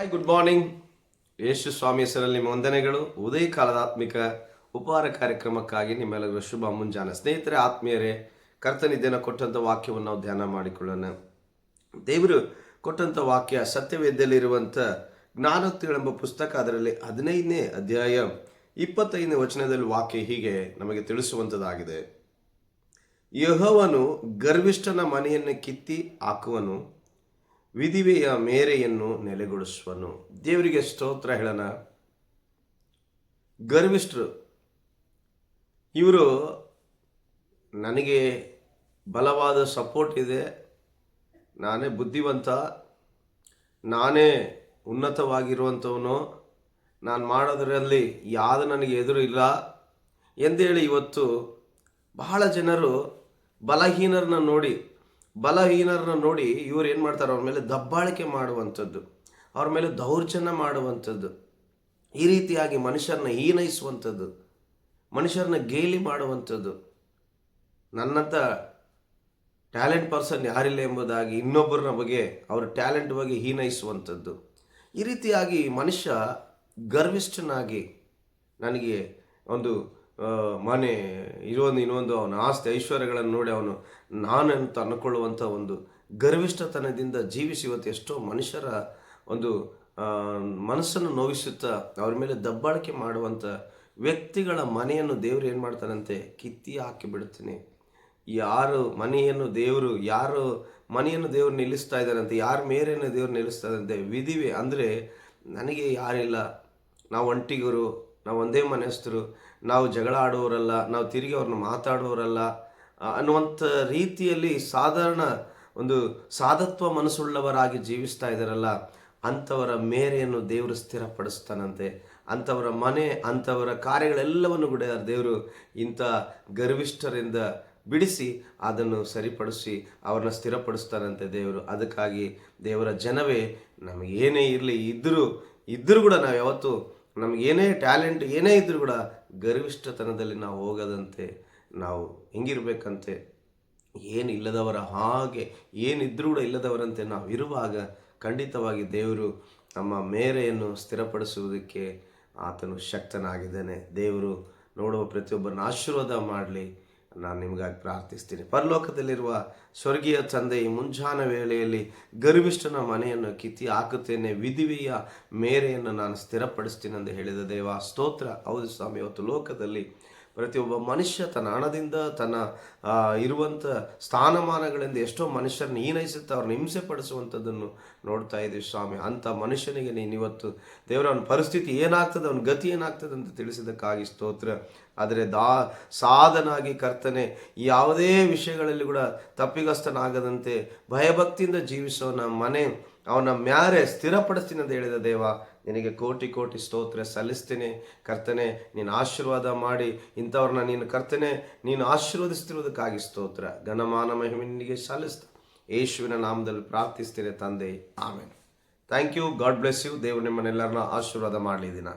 Hi, good morning. Yesu ಸ್ವಾಮಿ ಹೆಸರಲ್ಲಿ ನಿಮ್ಮ ವಂದನೆಗಳು. ಉದಯ ಕಾಲದ ಆತ್ಮಿಕ ಉಪಹಾರ ಕಾರ್ಯಕ್ರಮಕ್ಕಾಗಿ ನಿಮ್ಮೆಲ್ಲರಿಗೂ ಶುಭ ಮುಂಜಾನೆ. ಸ್ನೇಹಿತರೆ, ಆತ್ಮೀಯರೇ, ಕರ್ತನಿದ್ದೇನ ಕೊಟ್ಟಂಥ ವಾಕ್ಯವನ್ನು ನಾವು ಧ್ಯಾನ ಮಾಡಿಕೊಳ್ಳೋಣ. ದೇವರು ಕೊಟ್ಟಂಥ ವಾಕ್ಯ ಸತ್ಯವೇದ್ಯಲ್ಲಿರುವಂಥ ಜ್ಞಾನೋಕ್ತಿಗಳೆಂಬ ಪುಸ್ತಕ, ಅದರಲ್ಲಿ 15ನೇ ಅಧ್ಯಾಯ 25ನೇ ವಚನದಲ್ಲಿ ವಾಕ್ಯ ಹೀಗೆ ನಮಗೆ ತಿಳಿಸುವಂಥದ್ದಾಗಿದೆ. ಯೆಹೋವನು ಗರ್ವಿಷ್ಠನ ಮನೆಯನ್ನು ಕಿತ್ತಿ ಹಾಕುವನು, ವಿಧಿವೆಯ ಮೇರೆಯನ್ನು ನೆಲೆಗೊಳಿಸುವನು. ದೇವರಿಗೆ ಸ್ತೋತ್ರ ಹೇಳೋಣ. ಗರ್ವಿಷ್ಠರು ಇವರು, ನನಗೆ ಬಲವಾದ ಸಪೋರ್ಟ್ ಇದೆ, ನಾನೇ ಬುದ್ಧಿವಂತ, ನಾನೇ ಉನ್ನತವಾಗಿರುವಂಥವನು, ನಾನು ಮಾಡೋದರಲ್ಲಿ ಯಾವುದು ನನಗೆ ಎದುರು ಇಲ್ಲ ಎಂದೇಳಿ ಇವತ್ತು ಬಹಳ ಜನರು ಬಲಹೀನರನ್ನ ನೋಡಿ ಇವರು ಏನು ಮಾಡ್ತಾರೆ, ಅವ್ರ ಮೇಲೆ ದಬ್ಬಾಳಿಕೆ ಮಾಡುವಂಥದ್ದು, ಅವ್ರ ಮೇಲೆ ದೌರ್ಜನ್ಯ ಮಾಡುವಂಥದ್ದು, ಈ ರೀತಿಯಾಗಿ ಮನುಷ್ಯರನ್ನ ಹೀನೈಸುವಂಥದ್ದು, ಮನುಷ್ಯರನ್ನ ಗೇಲಿ ಮಾಡುವಂಥದ್ದು, ನನ್ನಂಥ ಟ್ಯಾಲೆಂಟ್ ಪರ್ಸನ್ ಯಾರಿಲ್ಲ ಎಂಬುದಾಗಿ ಇನ್ನೊಬ್ಬರ ಬಗ್ಗೆ, ಅವರ ಟ್ಯಾಲೆಂಟ್ ಬಗ್ಗೆ ಹೀನೈಸುವಂಥದ್ದು. ಈ ರೀತಿಯಾಗಿ ಮನುಷ್ಯ ಗರ್ವಿಷ್ಠನಾಗಿ, ನನಗೆ ಒಂದು ಮನೆ ಇನ್ನೊಂದು ಅವನ ಆಸ್ತಿ ಐಶ್ವರ್ಯಗಳನ್ನು ನೋಡಿ ಅವನು ನಾನಂತ ಅಂದುಕೊಳ್ಳುವಂಥ ಒಂದು ಗರ್ವಿಷ್ಠತನದಿಂದ ಜೀವಿಸಿ ಇವತ್ತು ಎಷ್ಟೋ ಮನುಷ್ಯರ ಒಂದು ಮನಸ್ಸನ್ನು ನೋವಿಸುತ್ತಾ ಅವ್ರ ಮೇಲೆ ದಬ್ಬಾಳಿಕೆ ಮಾಡುವಂಥ ವ್ಯಕ್ತಿಗಳ ಮನೆಯನ್ನು ದೇವರು ಏನು ಮಾಡ್ತಾರಂತೆ, ಕಿತ್ತಿ ಹಾಕಿ ಬಿಡ್ತೀನಿ. ಯಾರು ಮನೆಯನ್ನು ದೇವರು ನಿಲ್ಲಿಸ್ತಾ ಇದ್ದಾರಂತೆ, ಯಾರ ಮೇರೆಯನ್ನು ದೇವರು ನಿಲ್ಲಿಸ್ತಾ ಇದ್ದಾರಂತೆ, ವಿಧಿವೆ ಅಂದರೆ ನನಗೆ ಯಾರಿಲ್ಲ, ನಾವು ಒಂಟಿಗರು, ನಾವು ಒಂದೇ ಮನೆಸ್ಥರು, ನಾವು ಜಗಳ ಆಡುವವರಲ್ಲ, ನಾವು ತಿರುಗಿ ಅವ್ರನ್ನ ಮಾತಾಡುವವರಲ್ಲ ಅನ್ನುವಂಥ ರೀತಿಯಲ್ಲಿ ಸಾಧಾರಣ ಒಂದು ಸಾಧತ್ವ ಮನಸ್ಸುಳ್ಳವರಾಗಿ ಜೀವಿಸ್ತಾ ಇದ್ದಾರಲ್ಲ, ಅಂಥವರ ಮೇರೆಯನ್ನು ದೇವರು ಸ್ಥಿರಪಡಿಸ್ತಾನಂತೆ. ಅಂಥವರ ಮನೆ, ಅಂಥವರ ಕಾರ್ಯಗಳೆಲ್ಲವನ್ನು ಕೂಡ ದೇವರು ಇಂಥ ಗರ್ವಿಷ್ಠರಿಂದ ಬಿಡಿಸಿ ಅದನ್ನು ಸರಿಪಡಿಸಿ ಅವ್ರನ್ನ ಸ್ಥಿರಪಡಿಸ್ತಾನಂತೆ ದೇವರು. ಅದಕ್ಕಾಗಿ ದೇವರ ಜನವೇ, ನಮಗೇನೇ ಇರಲಿ, ಇದ್ದರೂ ಕೂಡ ನಾವು ಯಾವತ್ತು ನಮಗೇನೇ ಟ್ಯಾಲೆಂಟ್ ಏನೇ ಇದ್ದರೂ ಕೂಡ ಗರ್ವಿಷ್ಠತನದಲ್ಲಿ ನಾವು ಹೋಗದಂತೆ, ನಾವು ಹೆಂಗಿರ್ಬೇಕಂತೆ, ಏನಿಲ್ಲದವರ ಹಾಗೆ, ಏನಿದ್ರೂ ಕೂಡ ಇಲ್ಲದವರಂತೆ ನಾವು ಇರುವಾಗ ಖಂಡಿತವಾಗಿ ದೇವರು ನಮ್ಮ ಮೇರೆಯನ್ನು ಸ್ಥಿರಪಡಿಸುವುದಕ್ಕೆ ಆತನು ಶಕ್ತನಾಗಿದ್ದಾನೆ. ದೇವರು ನೋಡುವ ಪ್ರತಿಯೊಬ್ಬರನ್ನ ಆಶೀರ್ವಾದ ಮಾಡಲಿ. ನಾನು ನಿಮಗಾಗಿ ಪ್ರಾರ್ಥಿಸ್ತೀನಿ. ಪರಲೋಕದಲ್ಲಿರುವ ಸ್ವರ್ಗೀಯ ತಂದೆ, ಈ ಮುಂಜಾನೆ ವೇಳೆಯಲ್ಲಿ ಗರ್ವಿಷ್ಠನ ಮನೆಯನ್ನು ಕಿತ್ತಿ ಹಾಕುತ್ತೇನೆ, ವಿಧಿವೆಯ ಮೇರೆಯನ್ನು ನಾನು ಸ್ಥಿರಪಡಿಸ್ತೀನಿ ಎಂದು ಹೇಳಿದ ದೇವ, ಸ್ತೋತ್ರ. ಹೌದು ಸ್ವಾಮಿ, ಇವತ್ತು ಲೋಕದಲ್ಲಿ ಪ್ರತಿಯೊಬ್ಬ ಮನುಷ್ಯ ತನ್ನ ಹಣದಿಂದ, ತನ್ನ ಇರುವಂಥ ಸ್ಥಾನಮಾನಗಳಿಂದ ಎಷ್ಟೋ ಮನುಷ್ಯರನ್ನ ಹೀನೈಸುತ್ತಾ ಅವ್ರನ್ನ ಹಿಂಸೆ ಪಡಿಸುವಂಥದ್ದನ್ನು ನೋಡ್ತಾ ಇದ್ದೀವಿ ಸ್ವಾಮಿ. ಅಂಥ ಮನುಷ್ಯನಿಗೆ ನೀನು ಇವತ್ತು ದೇವರ ಅವನ ಪರಿಸ್ಥಿತಿ ಏನಾಗ್ತದೆ, ಅವನ ಗತಿ ಏನಾಗ್ತದೆ ಅಂತ ತಿಳಿಸಿದ್ದಕ್ಕಾಗಿ ಸ್ತೋತ್ರ. ಆದರೆ ಸಾಧನಾಗಿ ಕರ್ತನೆ, ಯಾವುದೇ ವಿಷಯಗಳಲ್ಲಿ ಕೂಡ ತಪ್ಪಿಗಸ್ತನಾಗದಂತೆ ಭಯಭಕ್ತಿಯಿಂದ ಜೀವಿಸೋನ ಮನೆ, ಅವನ ಮ್ಯಾರೆ ಸ್ಥಿರಪಡಿಸ್ತೀನಿ ಅಂತ ಹೇಳಿದ ದೇವ, ನಿನಗೆ ಕೋಟಿ ಕೋಟಿ ಸ್ತೋತ್ರ ಸಲ್ಲಿಸ್ತೀನಿ. ಕರ್ತನೆ, ನೀನು ಆಶೀರ್ವಾದ ಮಾಡಿ ಇಂಥವ್ರನ್ನ ನೀನು ಆಶೀರ್ವದಿಸ್ತಿರೋದಕ್ಕಾಗಿ ಸ್ತೋತ್ರ. ಘನಮಾನ ಮಹಿಮೆ ನಿನಗೆ ಸಲ್ಲಿಸ್ತಾ ಯೇಸುವಿನ ನಾಮದಲ್ಲಿ ಪ್ರಾರ್ಥಿಸ್ತೀನಿ ತಂದೆ, ಆಮೇಲೆ. Thank you. God bless you. ದೇವರು ನಿಮ್ಮನ್ನೆಲ್ಲರನ್ನ ಆಶೀರ್ವಾದ ಮಾಡಲಿ ದಿನ.